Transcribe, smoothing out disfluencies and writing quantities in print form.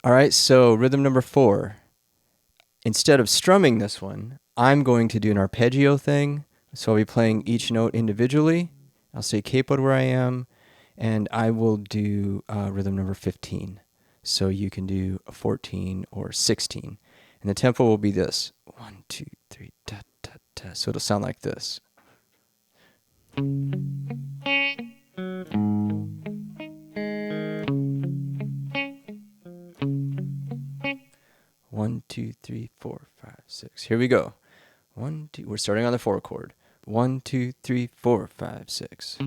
All right, so rhythm number 4. Instead of strumming this one, I'm going to do an arpeggio thing. So I'll be playing each note individually. I'll say capoed where I am, and I will do rhythm number 15. So you can do a 14 or 16. And the tempo will be this. 1, 2, 3, da, da, da. So it'll sound like this. 1, 2, 3, 4, 5, 6. Here we go. 1, 2. We're starting on the 4 chord. 1, 2, 3, 4, 5, 6.